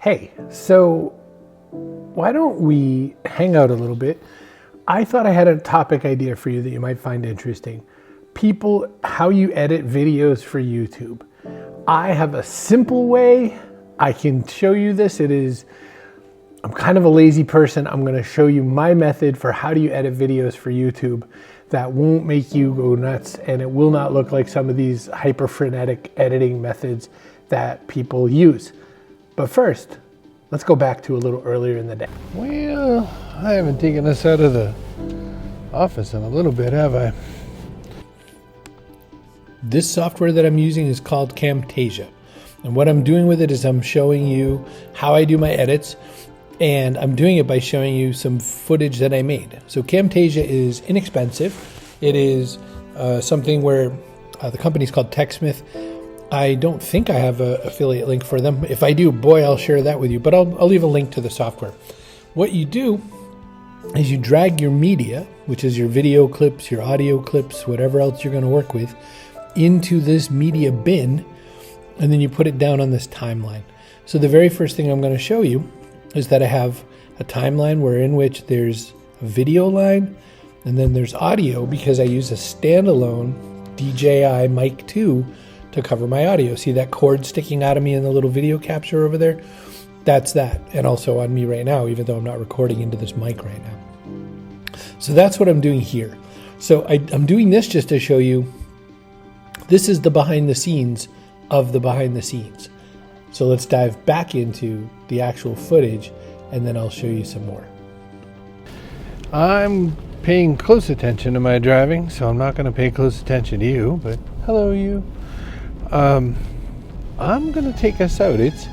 Hey, so why don't we hang out a little bit? I thought I had a topic idea for you that you might find interesting. How you edit videos for YouTube. I have a simple way. I can show you this. I'm kind of a lazy person. I'm gonna show you my method for how do you edit videos for YouTube that won't make you go nuts, and it will not look like some of these hyper frenetic editing methods that people use. But first, let's go back to a little earlier in the day. Well, I haven't taken this out of the office in a little bit, have I? This software that I'm using is called Camtasia. And what I'm doing with it is I'm showing you how I do my edits, and I'm doing it by showing you some footage that I made. So Camtasia is inexpensive. It is something where the company's called TechSmith. I don't think I have an affiliate link for them. If I do, boy, I'll share that with you, but I'll leave a link to the software. What you do is you drag your media, which is your video clips, your audio clips, whatever else you're gonna work with, into this media bin, and then you put it down on this timeline. So the very first thing I'm gonna show you is that I have a timeline in which there's a video line, and then there's audio because I use a standalone DJI Mic 2 to cover my audio. See that cord sticking out of me in the little video capture over there? That's that, and also on me right now, even though I'm not recording into this mic right now. So that's what I'm doing here. So I'm doing this just to show you, this is the behind the scenes of the behind the scenes. So let's dive back into the actual footage, and then I'll show you some more. I'm paying close attention to my driving, so I'm not going to pay close attention to you, but hello you. I'm going to take us out. It's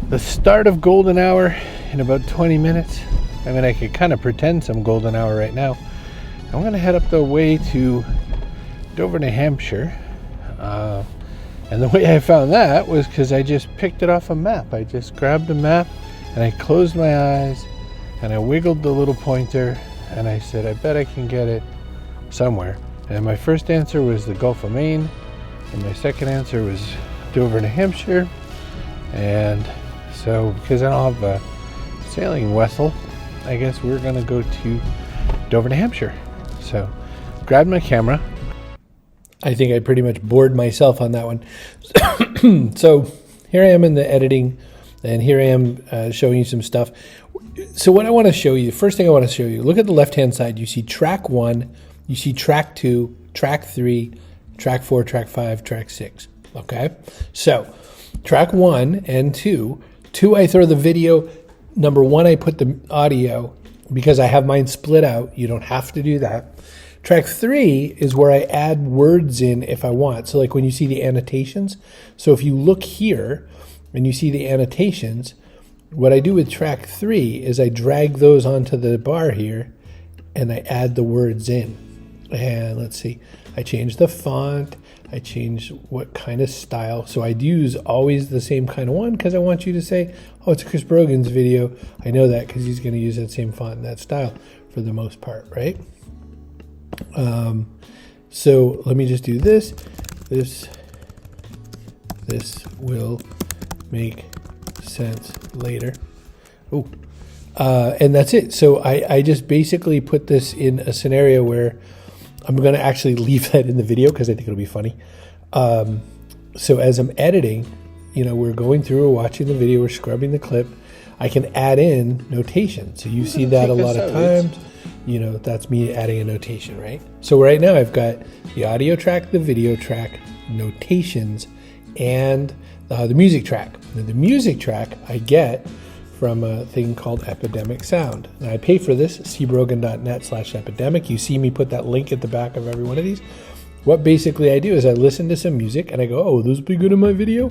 the start of golden hour in about 20 minutes. I mean, I could kind of pretend some golden hour right now. I'm going to head up the way to Dover, New Hampshire. And the way I found that was because I just picked it off a map. I just grabbed a map and I closed my eyes and I wiggled the little pointer and I said, I bet I can get it somewhere. And my first answer was the Gulf of Maine, and my second answer was Dover, New Hampshire. And so because I don't have a sailing vessel, I guess we're gonna go to Dover, New Hampshire. So grabbed my camera. I think I pretty much bored myself on that one. So here I am in the editing, and here I am showing you some stuff. So what I want to show you, the first thing I want to show you, look at the left-hand side. You see track 1, you see track 2, track 3, track 4, track 5, track 6. Okay? So track 1 and 2, I throw the video. Number 1, I put the audio because I have mine split out. You don't have to do that. Track 3 is where I add words in if I want. So like when you see the annotations. So if you look here and you see the annotations, what I do with track 3 is I drag those onto the bar here and I add the words in. And let's see, I change the font, I change what kind of style. So I'd use always the same kind of one because I want you to say, oh, it's Chris Brogan's video. I know that because he's going to use that same font and that style for the most part, right? So let me just do this. This will make sense later. Oh, and that's it. So I just basically put this in a scenario where I'm going to actually leave that in the video because I think it'll be funny. So as I'm editing, we're going through, we're watching the video, we're scrubbing the clip. I can add in notation. So you see that a lot of times. That's me adding a notation, right? So right now I've got the audio track, the video track, notations, and the music track. Now the music track I get from a thing called Epidemic Sound. And I pay for this, cbrogan.net/epidemic. You see me put that link at the back of every one of these. What basically I do is I listen to some music and I go, oh, those will be good in my video?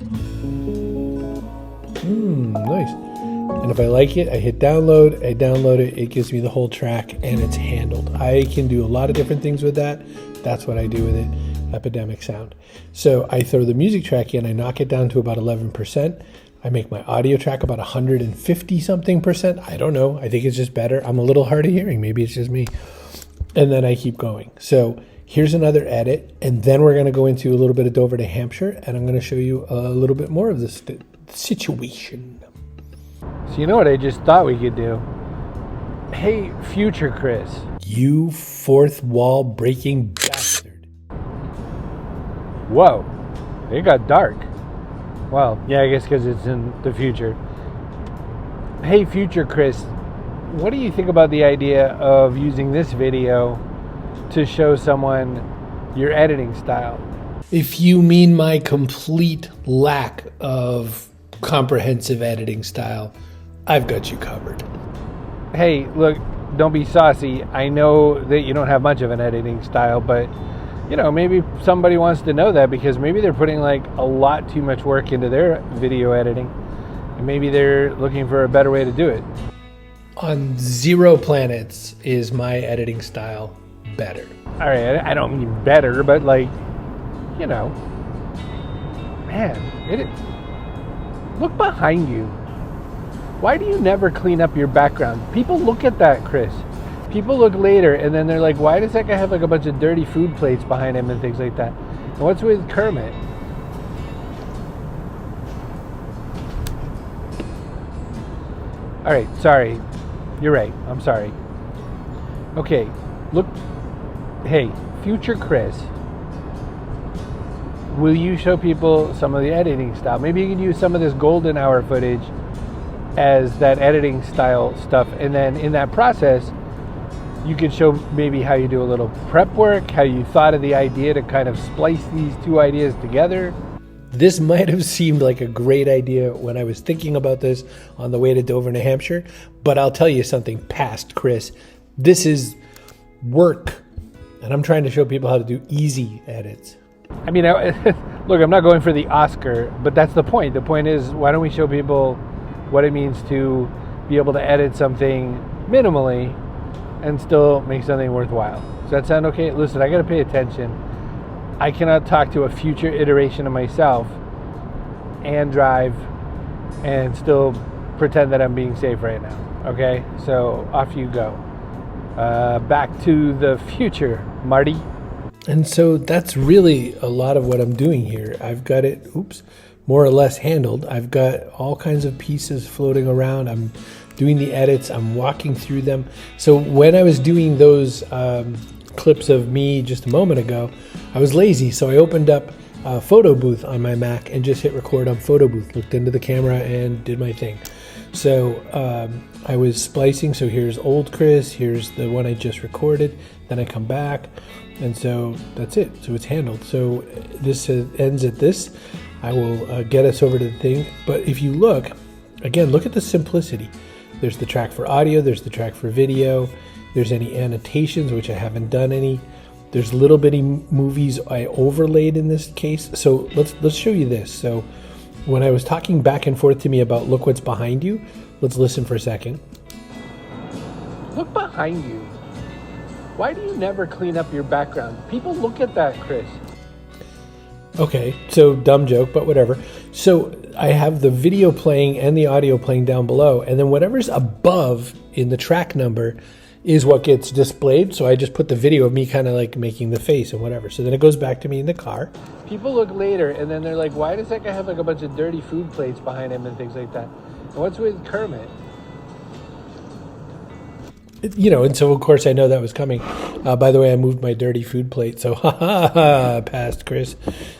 Nice. And if I like it, I hit download, I download it, it gives me the whole track, and it's handled. I can do a lot of different things with that. That's what I do with it, Epidemic Sound. So I throw the music track in, I knock it down to about 11%. I make my audio track about 150 something percent. I don't know, I think it's just better. I'm a little hard of hearing, maybe it's just me. And then I keep going. So here's another edit, and then we're gonna go into a little bit of Dover, New Hampshire, and I'm gonna show you a little bit more of this situation. So you know what I just thought we could do? Hey, future Chris. You fourth wall breaking bastard. Whoa, it got dark. Well, yeah, I guess because it's in the future. Hey, future Chris, what do you think about the idea of using this video to show someone your editing style? If you mean my complete lack of comprehensive editing style, I've got you covered. Hey, look, don't be saucy. I know that you don't have much of an editing style, but you know, maybe somebody wants to know that because maybe they're putting like a lot too much work into their video editing, and maybe they're looking for a better way to do it. On 0 planets is my editing style better. All right, I don't mean better, but like, you know, man, look behind you. Why do you never clean up your background? People look at that, Chris. People look later and then they're like, why does that guy have like a bunch of dirty food plates behind him and things like that? And what's with Kermit? All right, sorry. You're right. I'm sorry. Okay, look. Hey, future Chris. Will you show people some of the editing style? Maybe you can use some of this golden hour footage as that editing style stuff, and then in that process you could show maybe how you do a little prep work, how you thought of the idea to kind of splice these two ideas together. This might have seemed like a great idea when I was thinking about this on the way to Dover, New Hampshire, but I'll tell you something past, Chris. This is work, and I'm trying to show people how to do easy edits. I mean, look, I'm not going for the Oscar, but that's the point. The point is, why don't we show people what it means to be able to edit something minimally and still make something worthwhile. Does that sound okay? Listen, I got to pay attention. I cannot talk to a future iteration of myself and drive and still pretend that I'm being safe right now. Okay? So off you go. Back to the future, Marty. And so that's really a lot of what I'm doing here. I've got it, more or less handled. I've got all kinds of pieces floating around. I'm doing the edits. I'm walking through them. So when I was doing those clips of me just a moment ago, I was lazy. So I opened up a photo booth on my Mac and just hit record on photo booth, looked into the camera and did my thing. So I was splicing. So here's old Chris. Here's the one I just recorded. Then I come back. And so that's it. So it's handled. So this ends at this. I will get us over to the thing. But if you look, again, look at the simplicity. There's the track for audio. There's the track for video. There's any annotations, which I haven't done any. There's little bitty movies I overlaid in this case. So let's show you this. So when I was talking back and forth to me about look what's behind you, let's listen for a second. Look behind you. Why do you never clean up your background? People look at that, Chris. Okay, so dumb joke, but whatever. So I have the video playing and the audio playing down below, and then whatever's above in the track number is what gets displayed. So I just put the video of me kind of like making the face and whatever. So then it goes back to me in the car. People look later and then they're like, why does that guy have like a bunch of dirty food plates behind him and things like that? And what's with Kermit? You know, and so of course I know that was coming. By the way, I moved my dirty food plate, so past Chris.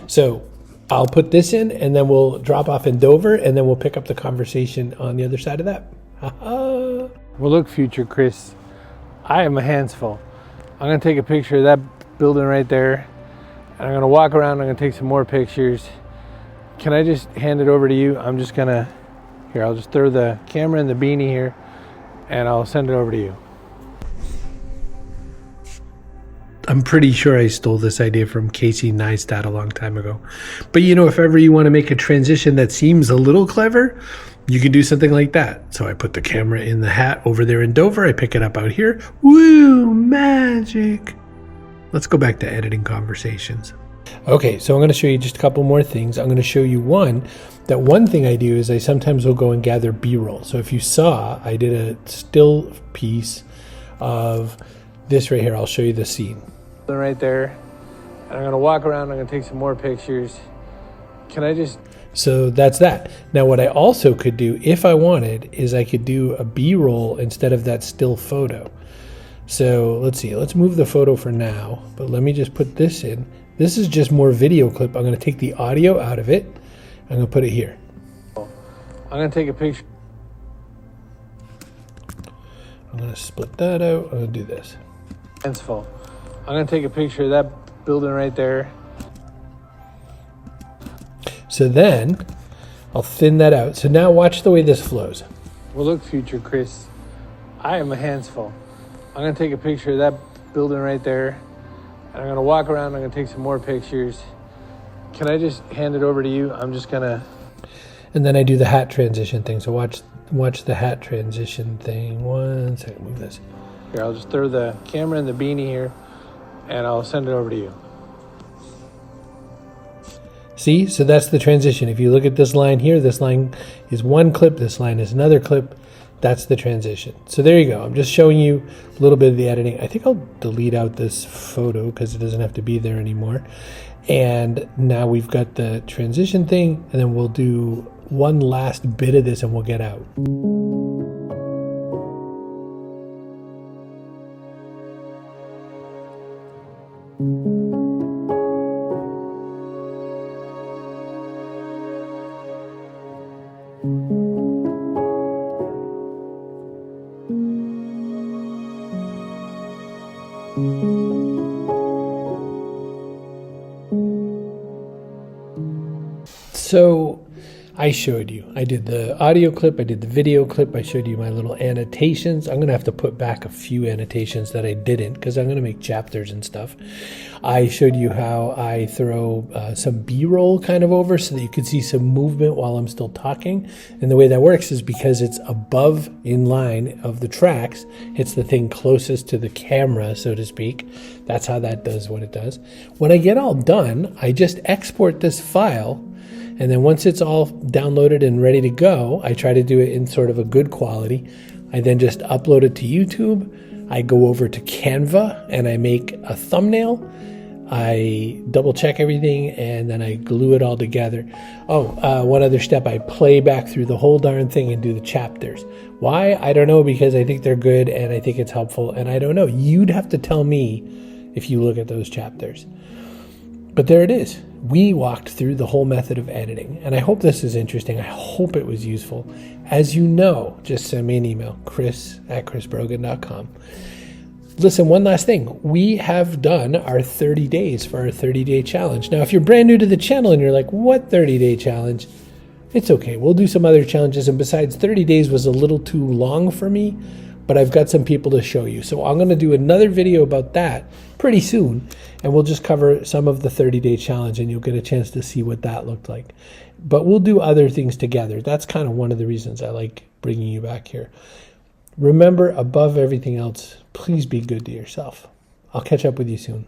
So I'll put this in, and then we'll drop off in Dover, and then we'll pick up the conversation on the other side of that. Well, look, future Chris, I have my hands full. I'm gonna take a picture of that building right there, and I'm gonna walk around. I'm gonna take some more pictures. Can I just hand it over to you? I'm just gonna I'll just throw the camera in the beanie here, and I'll send it over to you. I'm pretty sure I stole this idea from Casey Neistat a long time ago. But you know, if ever you want to make a transition that seems a little clever, you can do something like that. So I put the camera in the hat over there in Dover. I pick it up out here. Woo, magic. Let's go back to editing conversations. Okay, so I'm going to show you just a couple more things. I'm going to show you one thing I do is I sometimes will go and gather B-roll. So if you saw, I did a still piece of this right here. I'll show you the scene. Right there. And I'm going to walk around. I'm going to take some more pictures. Can I just... So that's that. Now what I also could do, if I wanted, is I could do a B-roll instead of that still photo. So let's see, let's move the photo for now, but let me just put this in. This is just more video clip. I'm gonna take the audio out of it. I'm gonna put it here. I'm gonna take a picture. I'm gonna split that out. I'm gonna do this. Hands full. I'm gonna take a picture of that building right there. So then I'll thin that out. So now watch the way this flows. Well, look, future Chris, I am a hands full. I'm gonna take a picture of that building right there, and I'm gonna walk around. I'm gonna take some more pictures. Can I just hand it over to you? I'm just gonna. And then I do the hat transition thing. So watch the hat transition thing. 1 second, move this. Here, I'll just throw the camera and the beanie here, and I'll send it over to you. See, so that's the transition. If you look at this line here, this line is one clip, this line is another clip. That's the transition. So there you go. I'm just showing you a little bit of the editing. I think I'll delete out this photo because it doesn't have to be there anymore. And now we've got the transition thing, and then we'll do one last bit of this and we'll get out. So I showed you, I did the audio clip, I did the video clip, I showed you my little annotations. I'm gonna have to put back a few annotations that I didn't because I'm gonna make chapters and stuff. I showed you how I throw some B-roll kind of over so that you could see some movement while I'm still talking. And the way that works is because it's above in line of the tracks, it's the thing closest to the camera, so to speak. That's how that does what it does. When I get all done, I just export this file. And then once it's all downloaded and ready to go, I try to do it in sort of a good quality. I then just upload it to YouTube. I go over to Canva and I make a thumbnail. I double check everything and then I glue it all together. One other step, I play back through the whole darn thing and do the chapters. Why? I don't know, because I think they're good and I think it's helpful. And I don't know, you'd have to tell me if you look at those chapters. But there it is. We walked through the whole method of editing, and I hope this is interesting. I hope it was useful. As you know, just send me an email, chris@chrisbrogan.com. Listen, one last thing. We have done our 30 days for our 30-day challenge. Now, if you're brand new to the channel and you're like, what 30-day challenge? It's okay. We'll do some other challenges, and besides, 30 days was a little too long for me, but I've got some people to show you. So I'm going to do another video about that pretty soon, and we'll just cover some of the 30-day challenge, and you'll get a chance to see what that looked like. But we'll do other things together. That's kind of one of the reasons I like bringing you back here. Remember, above everything else, please be good to yourself. I'll catch up with you soon.